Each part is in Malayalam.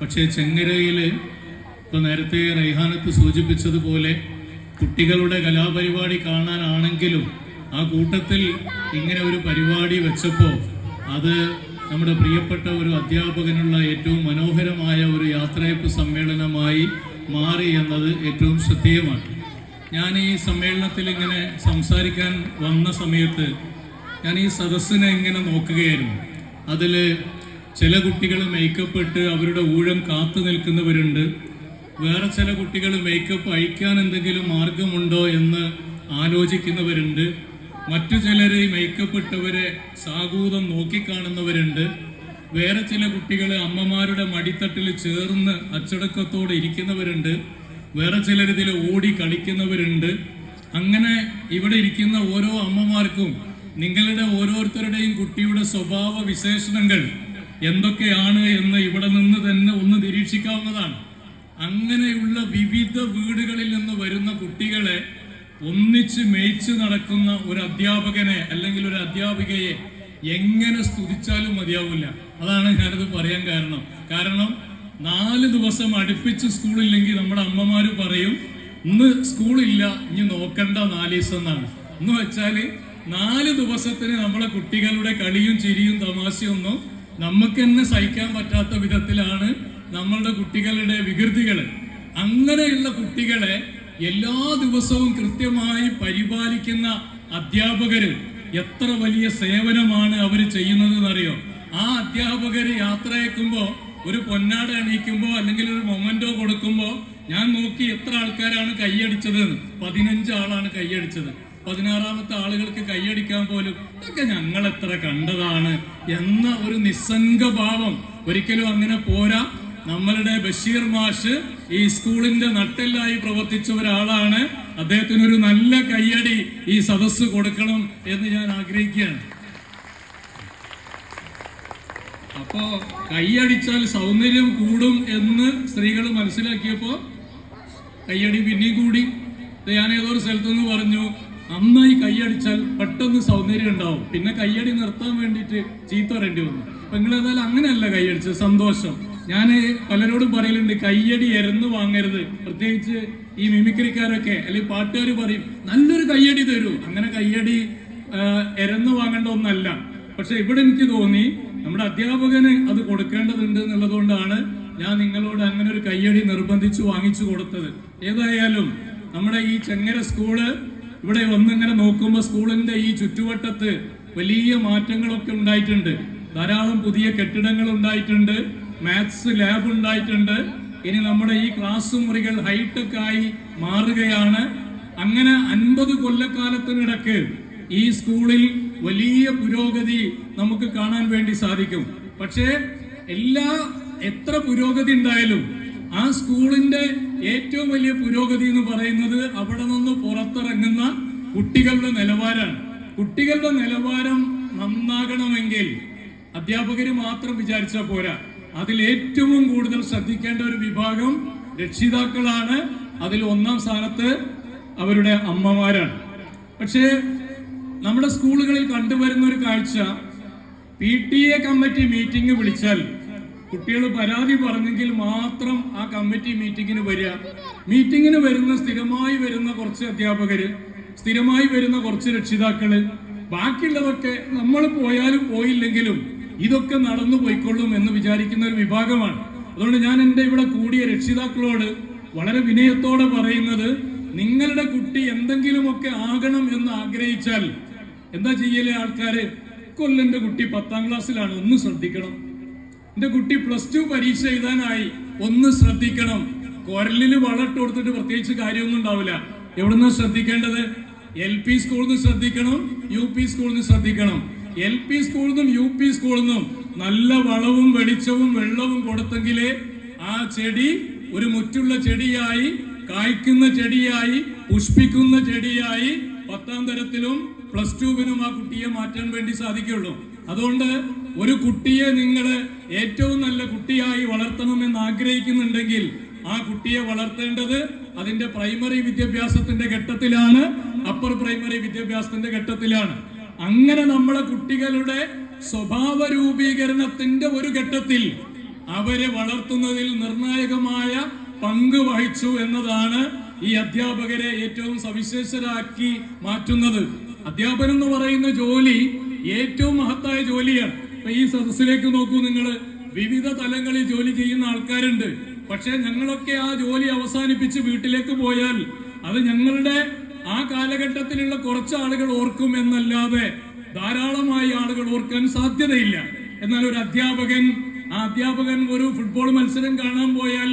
പക്ഷേ ചെങ്ങരയിൽ ഇപ്പോൾ നേരത്തെ റൈഹാനത്ത് സൂചിപ്പിച്ചതുപോലെ കുട്ടികളുടെ കലാപരിപാടി കാണാനാണെങ്കിലും ആ കൂട്ടത്തിൽ ഇങ്ങനെ ഒരു പരിപാടി വെച്ചപ്പോൾ അത് നമ്മുടെ പ്രിയപ്പെട്ട ഒരു അധ്യാപകനുള്ള ഏറ്റവും മനോഹരമായ ഒരു യാത്രയപ്പ് സമ്മേളനമായി മാറി എന്നത് ഏറ്റവും ശ്രദ്ധേയമാണ്. ഞാൻ ഈ സമ്മേളനത്തിൽ ഇങ്ങനെ സംസാരിക്കാൻ വന്ന സമയത്ത് ഞാൻ ഈ സദസ്സിനെ ഇങ്ങനെ നോക്കുകയായിരുന്നു. അതിൽ ചില കുട്ടികൾ മേക്കപ്പ് ഇട്ട് അവരുടെ ഊഴം കാത്തു നിൽക്കുന്നവരുണ്ട്. വേറെ ചില കുട്ടികൾ മേക്കപ്പ് അഴിക്കാൻ എന്തെങ്കിലും മാർഗമുണ്ടോ എന്ന് ആലോചിക്കുന്നവരുണ്ട്. മറ്റു ചിലർ മേക്കപ്പ് ഇട്ടവരെ സാഗൂതം നോക്കിക്കാണുന്നവരുണ്ട്. വേറെ ചില കുട്ടികൾ അമ്മമാരുടെ മടിത്തട്ടിൽ ചേർന്ന് അച്ചടക്കത്തോടെ ഇരിക്കുന്നവരുണ്ട്. വേറെ ചിലർ ഇതിൽ ഓടി കളിക്കുന്നവരുണ്ട്. അങ്ങനെ ഇവിടെ ഇരിക്കുന്ന ഓരോ അമ്മമാർക്കും നിങ്ങളുടെ ഓരോരുത്തരുടെയും കുട്ടിയുടെ സ്വഭാവ വിശേഷണങ്ങൾ എന്തൊക്കെയാണ് എന്ന് ഇവിടെ നിന്ന് തന്നെ ഒന്ന് നിരീക്ഷിക്കാവുന്നതാണ്. അങ്ങനെയുള്ള വിവിധ വീടുകളിൽ നിന്ന് വരുന്ന കുട്ടികളെ ഒന്നിച്ച് മേയിച്ച് നടക്കുന്ന ഒരു അധ്യാപകനെ അല്ലെങ്കിൽ ഒരു അധ്യാപികയെ എങ്ങനെ സ്തുതിച്ചാലും മതിയാവില്ല. അതാണ് ഞാനത് പറയാൻ കാരണം 4 ദിവസം അടുപ്പിച്ച് സ്കൂളില്ലെങ്കിൽ നമ്മുടെ അമ്മമാര് പറയും ഇന്ന് സ്കൂളില്ല, ഇനി നോക്കണ്ട 4 ദിവസം എന്നാണ്. എന്ന് വെച്ചാൽ 4 ദിവസത്തിന് നമ്മളെ കുട്ടികളുടെ കളിയും ചിരിയും തമാശയൊന്നും നമുക്ക് തന്നെ സഹിക്കാൻ പറ്റാത്ത വിധത്തിലാണ് നമ്മളുടെ കുട്ടികളുടെ വികൃതികൾ. അങ്ങനെയുള്ള കുട്ടികളെ എല്ലാ ദിവസവും കൃത്യമായി പരിപാലിക്കുന്ന അധ്യാപകര് എത്ര വലിയ സേവനമാണ് അവർ ചെയ്യുന്നതെന്നറിയോ? ആ അധ്യാപകര് യാത്രയക്കുമ്പോ ഒരു പൊന്നാട അണിയിക്കുമ്പോ അല്ലെങ്കിൽ ഒരു മൊമെന്റോ കൊടുക്കുമ്പോ ഞാൻ നോക്കി എത്ര ആൾക്കാരാണ് കൈയടിച്ചതെന്ന്. 15 ആളാണ് കൈയടിച്ചത്. 16ാമത്തെ ആളുകൾക്ക് കൈയടിക്കാൻ പോലും ഇതൊക്കെ ഞങ്ങൾ എത്ര കണ്ടതാണ് എന്ന ഒരു നിസ്സംഗഭാവം. ഒരിക്കലും അങ്ങനെ പോരാ. നമ്മളുടെ ബഷീർ മാഷ് ഈ സ്കൂളിന്റെ നട്ടെല്ലായി പ്രവർത്തിച്ച ഒരാളാണ്. അദ്ദേഹത്തിനൊരു നല്ല കയ്യടി ഈ സദസ്സ് കൊടുക്കണം എന്ന് ഞാൻ ആഗ്രഹിക്കുകയാണ്. അപ്പോ കൈയടിച്ചാൽ സൗന്ദര്യം കൂടും എന്ന് സ്ത്രീകൾ മനസ്സിലാക്കിയപ്പോ കയ്യടി പിന്നെയും കൂടി. ഞാൻ ഏതോ ഒരു സ്ഥലത്തുനിന്ന് പറഞ്ഞു നന്നായി കൈയടിച്ചാൽ പെട്ടെന്ന് സൗന്ദര്യം ഉണ്ടാവും. പിന്നെ കയ്യടി നിർത്താൻ വേണ്ടിയിട്ട് ചീത്ത പറയേണ്ടി വന്നു. അപ്പൊ നിങ്ങൾ ഏതായാലും അങ്ങനെയല്ല കൈയടിച്ചത്, സന്തോഷം. ഞാൻ പലരോടും പറയലുണ്ട് കയ്യടി എരന്ന് വാങ്ങരുത്. പ്രത്യേകിച്ച് ഈ മിമിക്രിക്കാരൊക്കെ അല്ലെങ്കിൽ പാട്ടുകാർ പറയും നല്ലൊരു കയ്യടി തരൂ. അങ്ങനെ കയ്യടി എരന്ന് വാങ്ങേണ്ട ഒന്നല്ല. പക്ഷെ ഇവിടെ എനിക്ക് തോന്നി നമ്മുടെ അധ്യാപകന് അത് കൊടുക്കേണ്ടതുണ്ട് എന്നുള്ളതുകൊണ്ടാണ് ഞാൻ നിങ്ങളോട് അങ്ങനെ ഒരു കയ്യടി നിർബന്ധിച്ച് വാങ്ങിച്ചു കൊടുത്തത്. ഏതായാലും നമ്മുടെ ഈ ചെങ്ങര സ്കൂള് ഇവിടെ വന്നിങ്ങനെ നോക്കുമ്പോൾ സ്കൂളിന്റെ ഈ ചുറ്റുവട്ടത്ത് വലിയ മാറ്റങ്ങളൊക്കെ ഉണ്ടായിട്ടുണ്ട്. ധാരാളം പുതിയ കെട്ടിടങ്ങൾ ഉണ്ടായിട്ടുണ്ട്. മാത്സ് ലാബ് ഉണ്ടായിട്ടുണ്ട്. ഇനി നമ്മുടെ ഈ ക്ലാസ് മുറികൾ ഹൈടെക് ആയി മാറുകയാണ്. അങ്ങനെ 50 കൊല്ലക്കാലത്തിനിടക്ക് ഈ സ്കൂളിൽ വലിയ പുരോഗതി നമുക്ക് കാണാൻ വേണ്ടി സാധിക്കും. പക്ഷേ എത്ര പുരോഗതി ഉണ്ടായാലും ആ സ്കൂളിന്റെ ഏറ്റവും വലിയ പുരോഗതി എന്ന് പറയുന്നത് അവിടെ നിന്ന് പുറത്തിറങ്ങുന്ന കുട്ടികളുടെ നിലവാരമാണ്. കുട്ടികളുടെ നിലവാരം നന്നാകണമെങ്കിൽ അധ്യാപകര് മാത്രം വിചാരിച്ചാൽ പോരാ. അതിൽ ഏറ്റവും കൂടുതൽ ശ്രദ്ധിക്കേണ്ട ഒരു വിഭാഗം രക്ഷിതാക്കളാണ്. അതിൽ 1ാം സ്ഥാനത്ത് അവരുടെ അമ്മമാരാണ്. പക്ഷേ നമ്മുടെ സ്കൂളുകളിൽ കണ്ടുവരുന്ന ഒരു കാഴ്ച, PTA കമ്മിറ്റി മീറ്റിംഗ് വിളിച്ചാൽ കുട്ടികൾ പരാതി പറഞ്ഞെങ്കിൽ മാത്രം ആ കമ്മിറ്റി മീറ്റിങ്ങിന് വരിക. മീറ്റിങ്ങിന് വരുന്ന സ്ഥിരമായി വരുന്ന കുറച്ച് അധ്യാപകര്, സ്ഥിരമായി വരുന്ന കുറച്ച് രക്ഷിതാക്കള്, ബാക്കിയുള്ളതൊക്കെ നമ്മൾ പോയാലും പോയില്ലെങ്കിലും ഇതൊക്കെ നടന്നു പോയിക്കൊള്ളും എന്ന് വിചാരിക്കുന്ന ഒരു വിഭാഗമാണ്. അതുകൊണ്ട് ഞാൻ എൻ്റെ ഇവിടെ കൂടിയ രക്ഷിതാക്കളോട് വളരെ വിനയത്തോടെ പറയുന്നത്, നിങ്ങളുടെ കുട്ടി എന്തെങ്കിലുമൊക്കെ ആകണം എന്ന് ആഗ്രഹിച്ചാൽ എന്താ ചെയ്യലേ ആൾക്കാര്? കൊല്ലന്റെ കുട്ടി 10ാം ക്ലാസ്സിലാണ്, ഒന്ന് ശ്രദ്ധിക്കണം. എന്റെ കുട്ടി +2 പരീക്ഷ എഴുതാനായി, ഒന്ന് ശ്രദ്ധിക്കണം. കൊരലിന് വളട്ട് കൊടുത്തിട്ട് പ്രത്യേകിച്ച് കാര്യമൊന്നും ഉണ്ടാവില്ല. എവിടുന്നാ ശ്രദ്ധിക്കേണ്ടത്? LP സ്കൂളിൽ നിന്ന് ശ്രദ്ധിക്കണം, UP സ്കൂളിൽ നിന്ന് ശ്രദ്ധിക്കണം. LP സ്കൂളിൽ നിന്നും UP സ്കൂളിൽ നിന്നും നല്ല വളവും വെളിച്ചവും വെള്ളവും കൊടുത്തെങ്കിലേ ആ ചെടി ഒരു മുറ്റുള്ള ചെടിയായി, കായ്ക്കുന്ന ചെടിയായി, പുഷ്പിക്കുന്ന ചെടിയായി 10ാം തരത്തിലും +2വിനും ആ കുട്ടിയെ മാറ്റാൻ വേണ്ടി സാധിക്കുള്ളൂ. അതുകൊണ്ട് ഒരു കുട്ടിയെ നിങ്ങൾ ഏറ്റവും നല്ല കുട്ടിയായി വളർത്തണമെന്ന് ആഗ്രഹിക്കുന്നുണ്ടെങ്കിൽ ആ കുട്ടിയെ വളർത്തേണ്ടത് അതിന്റെ പ്രൈമറി വിദ്യാഭ്യാസത്തിന്റെ ഘട്ടത്തിലാണ്, അപ്പർ പ്രൈമറി വിദ്യാഭ്യാസത്തിന്റെ ഘട്ടത്തിലാണ്. അങ്ങനെ നമ്മളെ കുട്ടികളുടെ സ്വഭാവ രൂപീകരണത്തിന്റെ ഒരു ഘട്ടത്തിൽ അവരെ വളർത്തുന്നതിൽ നിർണായകമായ പങ്ക് വഹിച്ചു എന്നതാണ് ഈ അധ്യാപകരെ ഏറ്റവും സവിശേഷരാക്കി മാറ്റുന്നത്. അധ്യാപനം എന്ന് പറയുന്ന ജോലി ഏറ്റവും മഹത്തായ ജോലിയാണ്. ഇപ്പൊ ഈ സദസ്സിലേക്ക് നോക്കൂ, നിങ്ങൾ വിവിധ തലങ്ങളിൽ ജോലി ചെയ്യുന്ന ആൾക്കാരുണ്ട്. പക്ഷെ ഞങ്ങളൊക്കെ ആ ജോലി അവസാനിപ്പിച്ച് വീട്ടിലേക്ക് പോയാൽ അത് ഞങ്ങളുടെ ആ കാലഘട്ടത്തിലുള്ള കുറച്ച് ആളുകൾ ഓർക്കും എന്നല്ലാതെ ധാരാളമായി ആളുകൾ ഓർക്കാൻ സാധ്യതയില്ല. എന്നാൽ ഒരു അധ്യാപകൻ ഒരു ഫുട്ബോൾ മത്സരം കാണാൻ പോയാൽ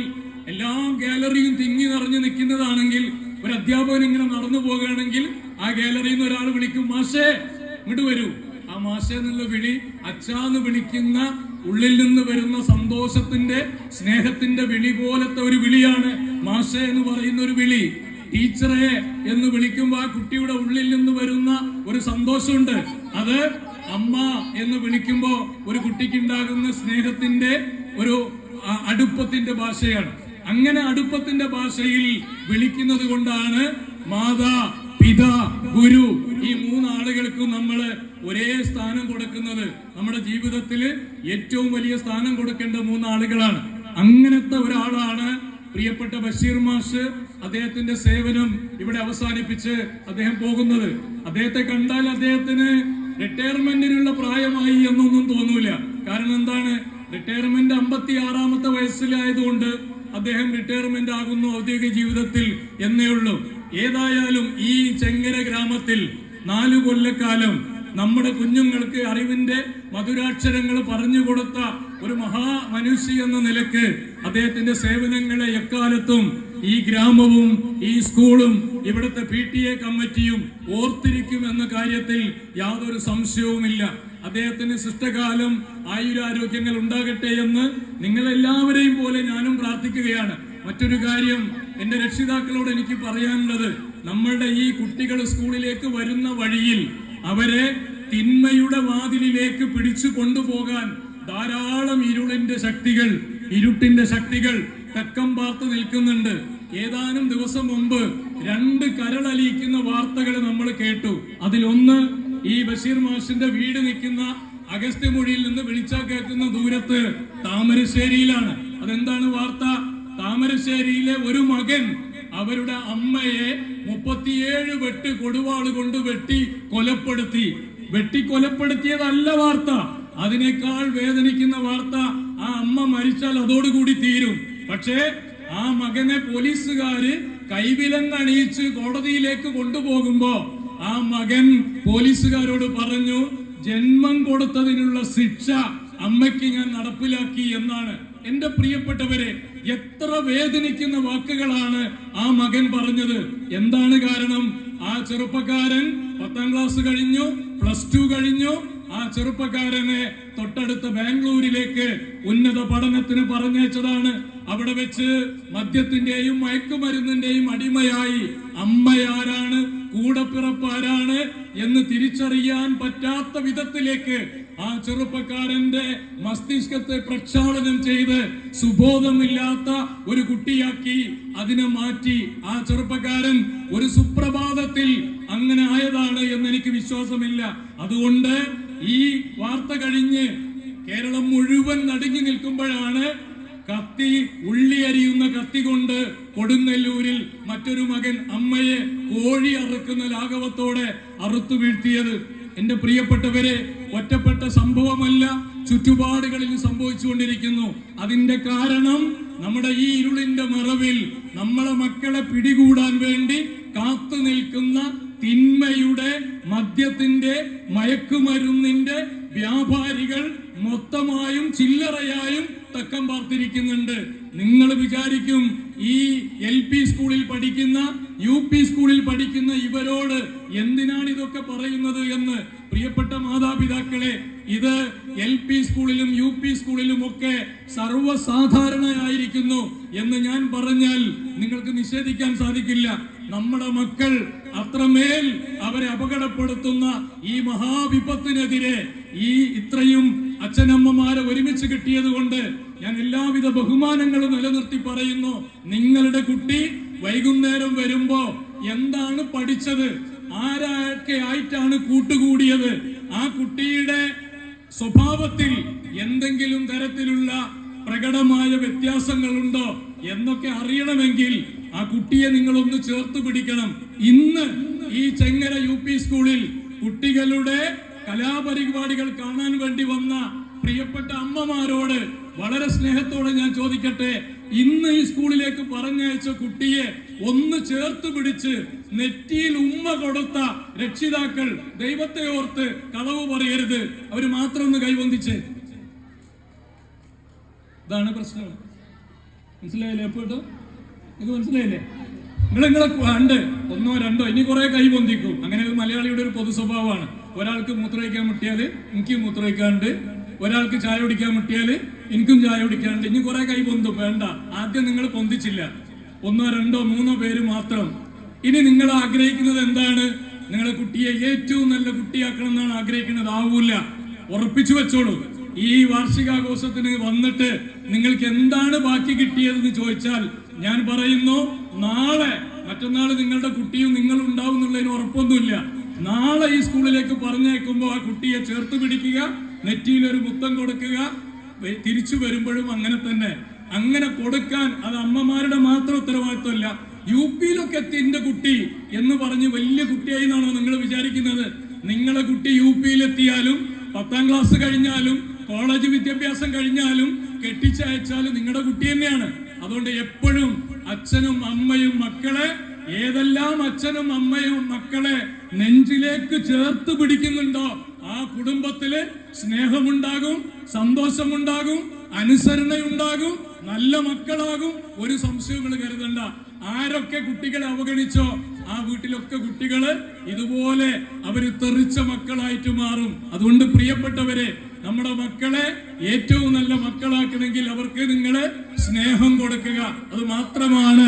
എല്ലാ ഗാലറിയും തിങ്ങി നിറഞ്ഞു നിൽക്കുന്നതാണെങ്കിൽ ഒരു അധ്യാപകൻ ഇങ്ങനെ നടന്നു പോകുകയാണെങ്കിൽ ആ ഗാലറിയിൽ നിന്ന് ഒരാൾ വിളിക്കും, മാഷേ ഇങ്ങോട്ട് വരൂ. ആ മാഷേ എന്നുള്ള വിളി അച്ഛാന്ന് വിളിക്കുന്ന ഉള്ളിൽ നിന്ന് വരുന്ന സന്തോഷത്തിന്റെ സ്നേഹത്തിന്റെ വിളി പോലത്തെ ഒരു വിളിയാണ് മാഷേ എന്ന് പറയുന്ന ഒരു വിളി. ടീച്ചറെ എന്ന് വിളിക്കുമ്പോൾ ആ കുട്ടിയുടെ ഉള്ളിൽ നിന്ന് വരുന്ന ഒരു സന്തോഷമുണ്ട്. അത് അമ്മ എന്ന് വിളിക്കുമ്പോൾ ഒരു കുട്ടിക്ക് ഉണ്ടാകുന്ന സ്നേഹത്തിന്റെ ഒരു അടുപ്പത്തിന്റെ ഭാഷയാണ്. അങ്ങനെ അടുപ്പത്തിന്റെ ഭാഷയിൽ വിളിക്കുന്നത് കൊണ്ടാണ് മാതാ പിതാ ഗുരു ഈ മൂന്നാളുകൾക്കും നമ്മൾ ഒരേ സ്ഥാനം കൊടുക്കുന്നത്. നമ്മുടെ ജീവിതത്തിൽ ഏറ്റവും വലിയ സ്ഥാനം കൊടുക്കേണ്ട മൂന്നാളുകളാണ്. അങ്ങനത്തെ ഒരാളാണ് പ്രിയപ്പെട്ട ബഷീർ മാഷ്. അദ്ദേഹത്തിന്റെ സേവനം ഇവിടെ അവസാനിപ്പിച്ച് അദ്ദേഹം പോകുന്നത്. അദ്ദേഹത്തെ കണ്ടാൽ അദ്ദേഹത്തിന് റിട്ടയർമെന്റിനുള്ള പ്രായമായി എന്നൊന്നും തോന്നൂല. കാരണം എന്താണ്, റിട്ടയർമെന്റ് 56-ാമത്തെ വയസ്സിലായതുകൊണ്ട് അദ്ദേഹം റിട്ടയർമെന്റ് ആകുന്നു ഔദ്യോഗിക ജീവിതത്തിൽ എന്നേ ഉള്ളൂ. ഏതായാലും ഈ ചെങ്ങര ഗ്രാമത്തിൽ 4 കൊല്ലക്കാലം നമ്മുടെ കുഞ്ഞുങ്ങൾക്ക് അറിവിന്റെ മധുരാക്ഷരങ്ങൾ പറഞ്ഞു കൊടുത്ത ഒരു മഹാമനുഷ്യ എന്ന നിലക്ക് അദ്ദേഹത്തിന്റെ സേവനങ്ങളെ എക്കാലത്തും ഈ ഗ്രാമവും ഈ സ്കൂളും ഇവിടുത്തെ PTA കമ്മിറ്റിയും ഓർത്തിരിക്കും എന്ന കാര്യത്തിൽ യാതൊരു സംശയവുമില്ല. അദ്ദേഹത്തിന് ശിഷ്ടകാലം ആയുരാരോഗ്യങ്ങൾ ഉണ്ടാകട്ടെ എന്ന് നിങ്ങളെല്ലാവരെയും പോലെ ഞാനും പ്രാർത്ഥിക്കുകയാണ്. മറ്റൊരു കാര്യം എന്റെ രക്ഷിതാക്കളോട് എനിക്ക് പറയാനുള്ളത്, നമ്മളുടെ ഈ കുട്ടികൾ സ്കൂളിലേക്ക് വരുന്ന വഴിയിൽ അവരെ തിന്മയുടെ വാതിലിലേക്ക് പിടിച്ചു കൊണ്ടുപോകാൻ ധാരാളം ഇരുട്ടിന്റെ ശക്തികൾ തെക്കം പാർത്ത് നിൽക്കുന്നുണ്ട്. ഏതാനും ദിവസം മുമ്പ് 2 കരളലിയിക്കുന്ന വാർത്തകൾ നമ്മൾ കേട്ടു. അതിലൊന്ന് ഈ ബഷീർ മാഷിന്റെ വീട് നിൽക്കുന്ന അഗസ്ത്യമൊഴിയിൽ നിന്ന് വിളിച്ചാൽ കേൾക്കുന്ന ദൂരത്ത് താമരശ്ശേരിയിലാണ്. അതെന്താണ് വാർത്ത? താമരശ്ശേരിയിലെ ഒരു മകൻ അവരുടെ അമ്മയെ 37 വെട്ട് കൊടുവാള് കൊണ്ട് വെട്ടിക്കൊലപ്പെടുത്തിയതല്ല വാർത്ത. അതിനേക്കാൾ വേദനിക്കുന്ന വാർത്ത, ആ അമ്മ മരിച്ചാൽ അതോടുകൂടി തീരും. പക്ഷേ ആ മകനെ പോലീസുകാര് കൈവിലങ്ങണിയിച്ച് കോടതിയിലേക്ക് കൊണ്ടുപോകുമ്പോ ആ മകൻ പോലീസുകാരോട് പറഞ്ഞു, ജന്മം കൊടുത്തതിനുള്ള ശിക്ഷ അമ്മയ്ക്ക് ഞാൻ നടപ്പിലാക്കി എന്നാണ്. എന്റെ പ്രിയപ്പെട്ടവരെ, എത്ര വേദനിക്കുന്ന വാക്കുകളാണ് ആ മകൻ പറഞ്ഞത്. എന്താണ് കാരണം? ആ ചെറുപ്പക്കാരൻ 10ാം ക്ലാസ് കഴിഞ്ഞു, +2 കഴിഞ്ഞു. ആ ചെറുപ്പക്കാരനെ തൊട്ടടുത്ത ബാംഗ്ലൂരിലേക്ക് ഉന്നത പഠനത്തിന് പറഞ്ഞയച്ചതാണ്. അവിടെ വെച്ച് മദ്യത്തിന്റെയും മയക്കുമരുന്നിന്റെയും അടിമയായി അമ്മയാരാണ്, കൂടപ്പിറപ്പാരാണ് എന്ന് തിരിച്ചറിയാൻ പറ്റാത്ത വിധത്തിലേക്ക് ആ ചെറുപ്പക്കാരന്റെ മസ്തിഷ്കത്തെ പ്രക്ഷാളനം ചെയ്ത് സുബോധമില്ലാത്ത ഒരു കുട്ടിയാക്കി അതിനെ മാറ്റി. ആ ചെറുപ്പക്കാരൻ ഒരു സുപ്രഭാതത്തിൽ അങ്ങനെ ആയതാണ് എന്ന് എനിക്ക് വിശ്വാസമില്ല. അതുകൊണ്ട് ഈ വാർത്ത കഴിഞ്ഞ് കേരളം മുഴുവൻ നടുങ്ങി നിൽക്കുമ്പോഴാണ് ഉള്ളി അരിയുന്ന കത്തി കൊണ്ട് കൊടുങ്ങല്ലൂരിൽ മറ്റൊരു മകൻ അമ്മയെ കോഴി അറുക്കുന്ന ലാഘവത്തോടെ അറുത്തു വീഴ്ത്തിയത്. എന്റെ പ്രിയപ്പെട്ടവരെ, ഒറ്റപ്പെട്ട സംഭവമല്ല, ചുറ്റുപാടുകളിൽ സംഭവിച്ചുകൊണ്ടിരിക്കുന്നു. അതിന്റെ കാരണം നമ്മുടെ ഈ ഇരുളിന്റെ മറവിൽ നമ്മളെ മക്കളെ പിടികൂടാൻ വേണ്ടി കാത്തു നിൽക്കുന്ന തിന്മയുടെ, മദ്യത്തിന്റെ, മയക്കുമരുന്നിന്റെ വ്യാപാരികൾ മൊത്തമായും ചില്ലറയായും തക്കം പാർത്തിരിക്കുന്നുണ്ട്. നിങ്ങൾ വിചാരിക്കും ഈ LP സ്കൂളിൽ പഠിക്കുന്ന, UP സ്കൂളിൽ പഠിക്കുന്ന ഇവരോട് എന്തിനാണ് ഇതൊക്കെ പറയുന്നത് എന്ന്. പ്രിയപ്പെട്ട മാതാപിതാക്കളെ, ഇത് LP സ്കൂളിലും UP സ്കൂളിലും ഒക്കെ സർവ്വസാധാരണയായിരിക്കുന്നു എന്ന് ഞാൻ പറഞ്ഞാൽ നിങ്ങൾക്ക് നിഷേധിക്കാൻ സാധിക്കില്ല. നമ്മുടെ മക്കൾ അത്രമേൽ അവരെ അപകടപ്പെടുത്തുന്ന ഈ മഹാവിപത്തിനെതിരെ ഇത്രയും അച്ഛനമ്മമാരെ ഒരുമിച്ച് കിട്ടിയത് കൊണ്ട് ഞാൻ എല്ലാവിധ ബഹുമാനങ്ങളും നിലനിർത്തി പറയുന്നു. നിങ്ങളുടെ കുട്ടി വൈകുന്നേരം വരുമ്പോ എന്താണ് പഠിച്ചത്, ആരൊക്കെ ആയിട്ടാണ് കൂട്ടുകൂടിയത്, ആ കുട്ടിയുടെ സ്വഭാവത്തിൽ എന്തെങ്കിലും തരത്തിലുള്ള പ്രകടമായ വ്യത്യാസങ്ങളുണ്ടോ എന്നൊക്കെ അറിയണമെങ്കിൽ ആ കുട്ടിയെ നിങ്ങളൊന്ന് ചേർത്ത് പിടിക്കണം. ഇന്ന് ഈ ചെങ്ങര UP സ്കൂളിൽ കുട്ടികളുടെ കലാപരിപാടികൾ കാണാൻ വേണ്ടി വന്ന പ്രിയപ്പെട്ട അമ്മമാരോട് വളരെ സ്നേഹത്തോടെ ഞാൻ ചോദിക്കട്ടെ, ഇന്ന് ഈ സ്കൂളിലേക്ക് പറഞ്ഞയച്ച കുട്ടിയെ ഒന്ന് ചേർത്ത് പിടിച്ച് നെറ്റിയിൽ ഉമ്മ കൊടുത്ത രക്ഷിതാക്കൾ ദൈവത്തെ ഓർത്ത് കളവ് പറയരുത്. അവര് മാത്രം ഒന്ന് കൈവന്തിച്ച്. ഇതാണ് പ്രശ്നം. മനസ്സിലായില്ലേ? എപ്പോട്ടോ ഇത് മനസ്സിലായില്ലേ? നിങ്ങളെ കണ്ട് ഒന്നോ രണ്ടോ ഇനി കുറെ കൈവന്തിക്കും. അങ്ങനെ ഒരു മലയാളിയുടെ ഒരു പൊതു സ്വഭാവമാണ്. ഒരാൾക്ക് മൂത്രമൊഴിക്കാൻ മുട്ടിയാൽ എനിക്ക് മൂത്രമൊഴിക്കാണ്ട്, ഒരാൾക്ക് ചായ കുടിക്കാൻ മുട്ടിയാൽ എനിക്കും ചായ കുടിക്കാണ്ട്, ഇനി കുറെ കൈ പൊന്തും. വേണ്ട, ആദ്യം നിങ്ങൾ പൊന്തിച്ചില്ല, ഒന്നോ രണ്ടോ മൂന്നോ പേര് മാത്രം. ഇനി നിങ്ങൾ ആഗ്രഹിക്കുന്നത് എന്താണ്? നിങ്ങളെ കുട്ടിയെ ഏറ്റവും നല്ല കുട്ടിയാക്കണം എന്നാണ് ആഗ്രഹിക്കുന്നത്. ആവൂല, ഉറപ്പിച്ചു വെച്ചോളൂ. ഈ വാർഷികാഘോഷത്തിന് വന്നിട്ട് നിങ്ങൾക്ക് എന്താണ് ബാക്കി കിട്ടിയതെന്ന് ചോദിച്ചാൽ ഞാൻ പറയുന്നു, നാളെ മറ്റന്നാൾ നിങ്ങളുടെ കുട്ടിയും നിങ്ങളും ഉണ്ടാവും എന്നുള്ളതിന് ഉറപ്പൊന്നുമില്ല. നാളെ ഈ സ്കൂളിലേക്ക് പറഞ്ഞേക്കുമ്പോൾ ആ കുട്ടിയെ ചേർത്ത് പിടിക്കുക, നെറ്റിയിൽ ഒരു മുത്തം കൊടുക്കുക. തിരിച്ചു വരുമ്പോഴും അങ്ങനെ തന്നെ. അങ്ങനെ കൊടുക്കാൻ അത് അമ്മമാരുടെ മാത്രം ഉത്തരവാദിത്വമല്ല. UP എത്തി എന്റെ കുട്ടി എന്ന് പറഞ്ഞ് വലിയ കുട്ടിയായി എന്നാണോ നിങ്ങൾ വിചാരിക്കുന്നത്? നിങ്ങളെ കുട്ടി UP എത്തിയാലും 10ാം ക്ലാസ് കഴിഞ്ഞാലും കോളേജ് വിദ്യാഭ്യാസം കഴിഞ്ഞാലും കെട്ടിച്ചയച്ചാലും നിങ്ങളുടെ കുട്ടി തന്നെയാണ്. അതുകൊണ്ട് എപ്പോഴും അച്ഛനും അമ്മയും മക്കളെ, ഏതെല്ലാം അച്ഛനും അമ്മയും മക്കളെ നെഞ്ചിലേക്ക് ചേർത്ത് പിടിക്കുന്നുണ്ടോ ആ കുടുംബത്തില് സ്നേഹമുണ്ടാകും, സന്തോഷമുണ്ടാകും, അനുസരണയുണ്ടാകും, നല്ല മക്കളാകും. ഒരു സംശയങ്ങൾ കരുതണ്ട. ആരൊക്കെ കുട്ടികളെ അവഗണിച്ചോ ആ വീട്ടിലൊക്കെ കുട്ടികള് ഇതുപോലെ അവര് തെറിച്ച മക്കളായിട്ട് മാറും. അതുകൊണ്ട് പ്രിയപ്പെട്ടവരെ, നമ്മുടെ മക്കളെ ഏറ്റവും നല്ല മക്കളാക്കണമെങ്കിൽ അവർക്ക് നിങ്ങള് സ്നേഹം കൊടുക്കുക. അത് മാത്രമാണ്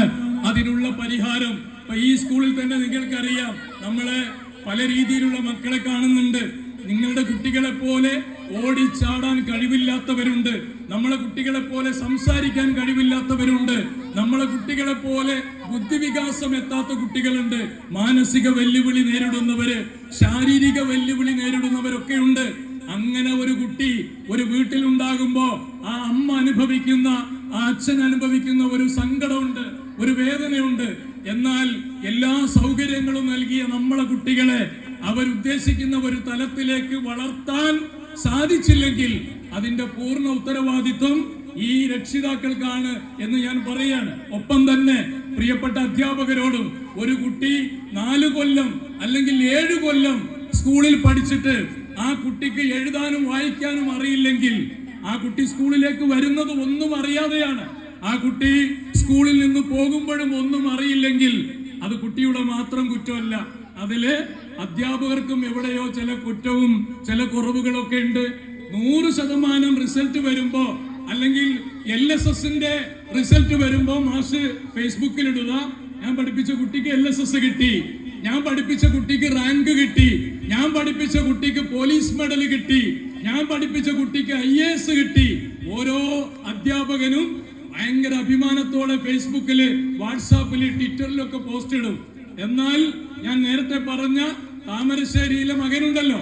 അതിനുള്ള പരിഹാരം. ഇപ്പൊ ഈ സ്കൂളിൽ തന്നെ നിങ്ങൾക്കറിയാം, നമ്മള് പല രീതിയിലുള്ള മക്കളെ കാണുന്നുണ്ട്. നിങ്ങളുടെ കുട്ടികളെ പോലെ ഓടിച്ചാടാൻ കഴിവില്ലാത്തവരുണ്ട്, നമ്മളെ കുട്ടികളെ പോലെ സംസാരിക്കാൻ കഴിവില്ലാത്തവരുണ്ട്, നമ്മളെ കുട്ടികളെ പോലെ ബുദ്ധിവികാസം എത്താത്ത കുട്ടികളുണ്ട്, മാനസിക വെല്ലുവിളി നേരിടുന്നവര്, ശാരീരിക വെല്ലുവിളി നേരിടുന്നവരൊക്കെ ഉണ്ട്. അങ്ങനെ ഒരു കുട്ടി ഒരു വീട്ടിലുണ്ടാകുമ്പോ ആ അമ്മ അനുഭവിക്കുന്ന, ആ അച്ഛൻ അനുഭവിക്കുന്ന ഒരു സങ്കടമുണ്ട്, ഒരു വേദനയുണ്ട്. എന്നാൽ എല്ലാ സൗകര്യങ്ങളും നൽകിയ നമ്മളെ കുട്ടികളെ അവരുദ്ദേശിക്കുന്ന ഒരു തലത്തിലേക്ക് വളർത്താൻ സാധിച്ചില്ലെങ്കിൽ അതിന്റെ പൂർണ്ണ ഉത്തരവാദിത്വം ഈ രക്ഷിതാക്കൾക്കാണ് എന്ന് ഞാൻ പറയാണ്. ഒപ്പം തന്നെ പ്രിയപ്പെട്ട അധ്യാപകരോടും, ഒരു കുട്ടി 4 കൊല്ലം അല്ലെങ്കിൽ 7 കൊല്ലം സ്കൂളിൽ പഠിച്ചിട്ട് ആ കുട്ടിക്ക് എഴുതാനും വായിക്കാനും അറിയില്ലെങ്കിൽ ആ കുട്ടി സ്കൂളിലേക്ക് വരുന്നത് ഒന്നും അറിയാതെയാണ്. ആ കുട്ടി സ്കൂളിൽ നിന്ന് പോകുമ്പോഴും ഒന്നും അറിയില്ലെങ്കിൽ അത് കുട്ടിയുടെ മാത്രം കുറ്റമല്ല. അതില് അധ്യാപകർക്കും എവിടെയോ ചില കുറ്റവും ചില കുറവുകളൊക്കെ ഉണ്ട്. 100% റിസൾട്ട് വരുമ്പോ അല്ലെങ്കിൽ LSSന്റെ റിസൾട്ട് വരുമ്പോ മാഷ് ഫേസ്ബുക്കിൽ ഇടുക, ഞാൻ പഠിപ്പിച്ച കുട്ടിക്ക് LSS കിട്ടി, ഞാൻ പഠിപ്പിച്ച കുട്ടിക്ക് റാങ്ക് കിട്ടി, ഞാൻ പഠിപ്പിച്ച കുട്ടിക്ക് പോലീസ് മെഡൽ കിട്ടി, ഞാൻ പഠിപ്പിച്ച കുട്ടിക്ക് IAS കിട്ടി. ഓരോ അധ്യാപകനും ഭയങ്കര അഭിമാനത്തോടെ ഫേസ്ബുക്കില്, വാട്സാപ്പില്, ട്വിറ്ററിലൊക്കെ പോസ്റ്റ് ഇടും. എന്നാൽ ഞാൻ നേരത്തെ പറഞ്ഞ താമരശ്ശേരിയിലെ മകനുണ്ടല്ലോ,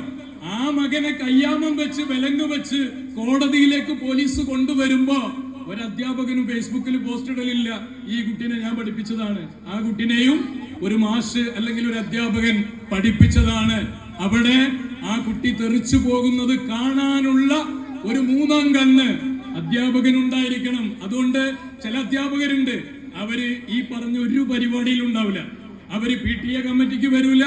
ആ മകനെ കയ്യാമം വെച്ച് വിലങ്ങ് വെച്ച് കോടതിയിലേക്ക് പോലീസ് കൊണ്ടുവരുമ്പോ ഒരു അധ്യാപകനും ഫേസ്ബുക്കിൽ പോസ്റ്റ് ഇടലില്ല, ഈ കുട്ടീനെ ഞാൻ പഠിപ്പിച്ചതാണ്. ആ കുട്ടീനെയും ഒരു മാഷ് അല്ലെങ്കിൽ ഒരു അധ്യാപകൻ പഠിപ്പിച്ചതാണ്. അവിടെ ആ കുട്ടി തെറിച്ചു പോകുന്നത് കാണാനുള്ള ഒരു 3ാം കണ്ണ് അധ്യാപകൻ ഉണ്ടായിരിക്കണം. അതുകൊണ്ട് ചില അധ്യാപകരുണ്ട്, അവര് ഈ പറഞ്ഞ ഒരു പരിപാടിയിൽ ഉണ്ടാവില്ല. അവര് PTA കമ്മിറ്റിക്ക് വരൂല,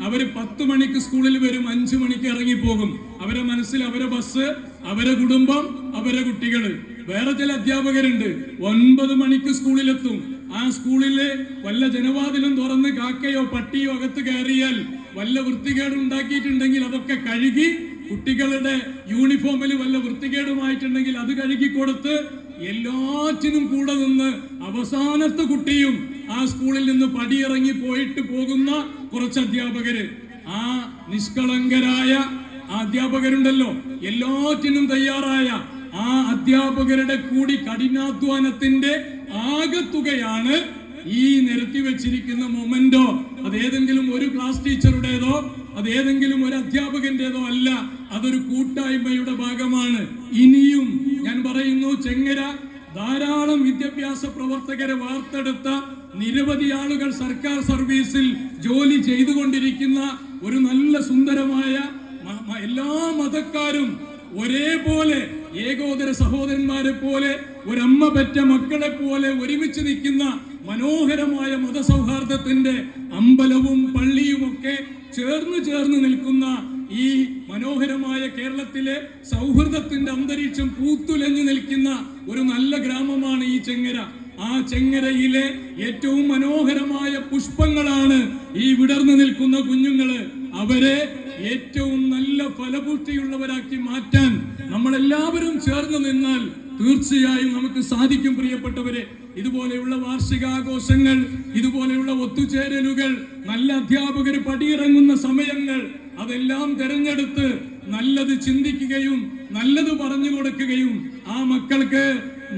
അവര് 10 മണിക്ക് സ്കൂളിൽ വരും, 5 മണിക്ക് ഇറങ്ങിപ്പോകും. അവരെ മനസ്സിൽ അവരെ ബസ്, അവരെ കുടുംബം, അവരെ കുട്ടികള്. വേറെ ചില അധ്യാപകരുണ്ട് 9 മണിക്ക് സ്കൂളിലെത്തും. ആ സ്കൂളിലെ വല്ല ജനവാതിലും തുറന്ന് കാക്കയോ പട്ടിയോ അകത്ത് കയറിയാൽ വല്ല വൃത്തികേട് ഉണ്ടാക്കിയിട്ടുണ്ടെങ്കിൽ അതൊക്കെ കഴുകി, കുട്ടികളുടെ യൂണിഫോമിൽ വല്ല വൃത്തികേടുമായിട്ടുണ്ടെങ്കിൽ അത് കഴുകി കൊടുത്ത് എല്ലാറ്റിനും കൂടെ നിന്ന് അവസാനത്തെ കുട്ടിയും ആ സ്കൂളിൽ നിന്ന് പടിയിറങ്ങി പോയിട്ട് പോകുന്ന കുറച്ച് അധ്യാപകര്, ആ നിഷ്കളങ്കരായ അധ്യാപകരുണ്ടല്ലോ, എല്ലാറ്റിനും തയ്യാറായ ആ അധ്യാപകരുടെ കൂടി കഠിനാധ്വാനത്തിന്റെ ആകെത്തുകയാണ് ഈ നിരത്തി വെച്ചിരിക്കുന്ന മൊമെന്റോ. അത് ഏതെങ്കിലും ഒരു ക്ലാസ് ടീച്ചറുടേതോ അത് ഏതെങ്കിലും ഒരു അധ്യാപകന്റേതോ അല്ല, അതൊരു കൂട്ടായ്മയുടെ ഭാഗമാണ്. ഇനിയും ഞാൻ പറയുന്നു, ചെങ്ങര ധാരാളം വിദ്യാഭ്യാസ പ്രവർത്തകരെ വാർത്തെടുത്ത നിരവധി ആളുകൾ സർക്കാർ സർവീസിൽ ജോലി ചെയ്തുകൊണ്ടിരിക്കുന്ന ഒരു നല്ല സുന്ദരമായ എല്ലാ മതക്കാരും ഒരേപോലെ ഏകോദര സഹോദരന്മാരെ പോലെ ഒരമ്മ പെറ്റ മക്കളെ പോലെ ഒരുമിച്ച് നിൽക്കുന്ന മനോഹരമായ മതസൗഹാർദ്ദത്തിന്റെ അമ്പലവും പള്ളിയും ഒക്കെ ചേർന്ന് നിൽക്കുന്ന ഈ മനോഹരമായ കേരളത്തിലെ സൗഹൃദത്തിന്റെ അന്തരീക്ഷം പൂത്തുലഞ്ഞു നിൽക്കുന്ന ഒരു നല്ല ഗ്രാമമാണ് ഈ ചെങ്ങര. ആ ചെങ്ങരയിലെ ഏറ്റവും മനോഹരമായ പുഷ്പങ്ങളാണ് ഈ വിടർന്നു നിൽക്കുന്ന കുഞ്ഞുങ്ങള്. അവരെ ഏറ്റവും നല്ല ഫലപുഷ്ടിയുള്ളവരാക്കി മാറ്റാൻ നമ്മളെല്ലാവരും ചേർന്ന് നിന്നാൽ തീർച്ചയായും നമുക്ക് സാധിക്കും. പ്രിയപ്പെട്ടവരെ, ഇതുപോലെയുള്ള വാർഷികാഘോഷങ്ങൾ, ഇതുപോലെയുള്ള ഒത്തുചേരലുകൾ, നല്ല അധ്യാപകർ പടിയിറങ്ങുന്ന സമയങ്ങൾ, അതെല്ലാം തെരഞ്ഞെടുത്ത് നല്ലത് ചിന്തിക്കുകയും നല്ലത് പറഞ്ഞു കൊടുക്കുകയും ആ മക്കൾക്ക്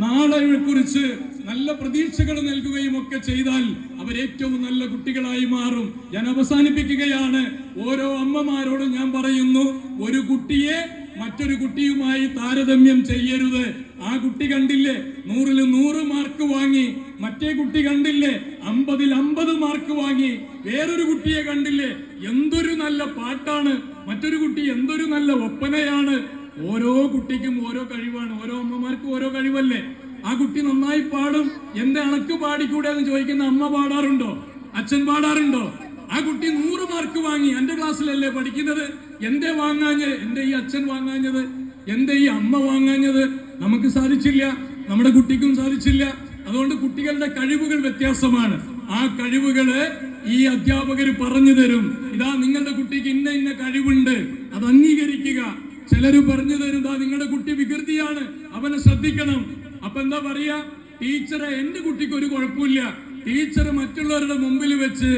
നാളെയെ കുറിച്ച് നല്ല പ്രതീക്ഷകൾ നൽകുകയും ഒക്കെ ചെയ്താൽ അവരേറ്റവും നല്ല കുട്ടികളായി മാറും. ഞാൻ അവസാനിപ്പിക്കുകയാണ്. ഓരോ അമ്മമാരോടും ഞാൻ പറയുന്നു, ഒരു കുട്ടിയെ മറ്റൊരു കുട്ടിയുമായി താരതമ്യം ചെയ്യരുത്. ആ കുട്ടി കണ്ടില്ലേ 100-ൽ 100 മാർക്ക് വാങ്ങി, മറ്റേ കുട്ടി കണ്ടില്ലേ 50-ൽ 50 മാർക്ക് വാങ്ങി, വേറൊരു കുട്ടിയെ കണ്ടില്ലേ എന്തൊരു നല്ല പാട്ടാണ്, മറ്റൊരു കുട്ടി എന്തൊരു നല്ല ഒപ്പനയാണ്. ഓരോ കുട്ടിക്കും ഓരോ കഴിവാണ്, ഓരോ അമ്മമാർക്കും ഓരോ കഴിവല്ലേ. ആ കുട്ടി നന്നായി പാടും, എന്റെ അണക്ക് പാടിക്കൂടെ എന്ന് ചോദിക്കുന്ന അമ്മ പാടാറുണ്ടോ? അച്ഛൻ പാടാറുണ്ടോ? ആ കുട്ടി 100 മാർക്ക് വാങ്ങി, എന്റെ ക്ലാസ്സിലല്ലേ പഠിക്കുന്നത്, എന്തേ വാങ്ങാഞ്ഞത്? എന്റെ ഈ അച്ഛൻ വാങ്ങാഞ്ഞത്? എന്റെ ഈ അമ്മ വാങ്ങാഞ്ഞത്? നമുക്ക് സാധിച്ചില്ല, നമ്മുടെ കുട്ടിക്കും സാധിച്ചില്ല. അതുകൊണ്ട് കുട്ടികളുടെ കഴിവുകൾ വ്യത്യാസമാണ്. ആ കഴിവുകള് ഈ അധ്യാപകർ പറഞ്ഞു തരും. ഇതാ നിങ്ങളുടെ കുട്ടിക്ക് ഇന്ന ഇന്ന കഴിവുണ്ട്, അത് അംഗീകരിക്കുക. ചിലര് പറഞ്ഞു തരും, ഇതാ നിങ്ങളുടെ കുട്ടി വികൃതിയാണ്, അവനെ ശ്രദ്ധിക്കണം. അപ്പൊ എന്താ പറയാ? ടീച്ചറെ, എന്റെ കുട്ടിക്ക് ഒരു കുഴപ്പമില്ല, ടീച്ചർ മറ്റുള്ളവരുടെ മുമ്പിൽ വെച്ച്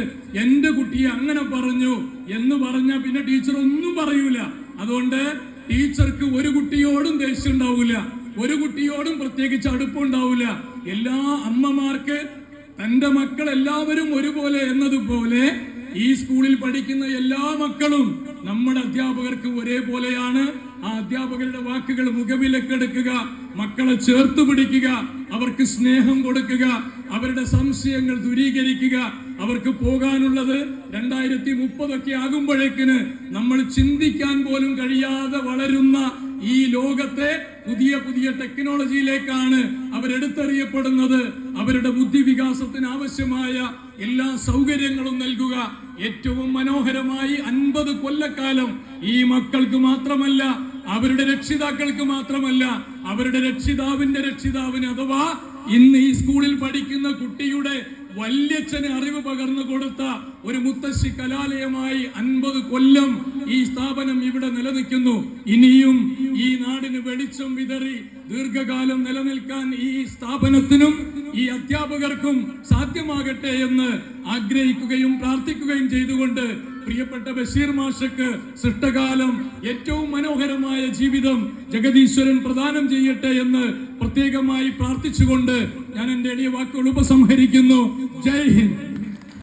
എന്റെ കുട്ടിയെ അങ്ങനെ പറഞ്ഞു എന്ന് പറഞ്ഞാൽ പിന്നെ ടീച്ചർ ഒന്നും പറയൂല. അതുകൊണ്ട് ടീച്ചർക്ക് ഒരു കുട്ടിയോടും ദേഷ്യം ഉണ്ടാവില്ല, ഒരു കുട്ടിയോടും പ്രത്യേകിച്ച് അടുപ്പുണ്ടാവില്ല. എല്ലാ അമ്മമാർക്ക് തന്റെ മക്കൾ എല്ലാവരും ഒരുപോലെ എന്നതുപോലെ ഈ സ്കൂളിൽ പഠിക്കുന്ന എല്ലാ മക്കളും നമ്മുടെ അധ്യാപകർക്ക് ഒരേപോലെയാണ്. ആ അധ്യാപകരുടെ വാക്കുകൾ മുഖവിലക്കെടുക്കുക, മക്കളെ ചേർത്ത് പിടിക്കുക, അവർക്ക് സ്നേഹം കൊടുക്കുക, അവരുടെ സംശയങ്ങൾ ദൂരീകരിക്കുക. അവർക്ക് പോകാനുള്ളത് 2030 ആകുമ്പോഴേക്കിന് നമ്മൾ ചിന്തിക്കാൻ പോലും കഴിയാതെ വളരുന്ന ഈ ലോകത്തെ പുതിയ പുതിയ ടെക്നോളജിയിലേക്കാണ് അവരെടുത്തെറിയപ്പെടുന്നത്. അവരുടെ ബുദ്ധി വികാസത്തിന് ആവശ്യമായ എല്ലാ സൗകര്യങ്ങളും നൽകുക. ഏറ്റവും മനോഹരമായി 50 കൊല്ലക്കാലം ഈ മക്കൾക്ക് മാത്രമല്ല, അവരുടെ രക്ഷിതാക്കൾക്ക് മാത്രമല്ല, അവരുടെ രക്ഷിതാവിന്റെ രക്ഷിതാവിന്, അഥവാ ഇന്ന് ഈ സ്കൂളിൽ പഠിക്കുന്ന കുട്ടിയുടെ വല്യച്ഛന് അറിവ് പകർന്നു കൊടുത്ത ഒരു മുത്തശ്ശി കലാലയമായി 50 കൊല്ലം ഈ സ്ഥാപനം ഇവിടെ നിലനിൽക്കുന്നു. ഇനിയും ഈ നാടിന് വെളിച്ചം വിതറി ദീർഘകാലം നിലനിൽക്കാൻ ഈ സ്ഥാപനത്തിനും ഈ അധ്യാപകർക്കും സാധ്യമാകട്ടെ എന്ന് ആഗ്രഹിക്കുകയും പ്രാർത്ഥിക്കുകയും ചെയ്തുകൊണ്ട് പ്രിയപ്പെട്ട ബഷീർ മാഷക്ക് സൃഷ്ടകാലം ഏറ്റവും മനോഹരമായ ജീവിതം ജഗദീശ്വരൻ പ്രദാനം ചെയ്യട്ടെ എന്ന് പ്രത്യേകമായി പ്രാർത്ഥിച്ചുകൊണ്ട് ഞാൻ എന്റെ എളിയ വാക്കുകൾ ഉപസംഹരിക്കുന്നു. ജയ് ഹിന്ദ്.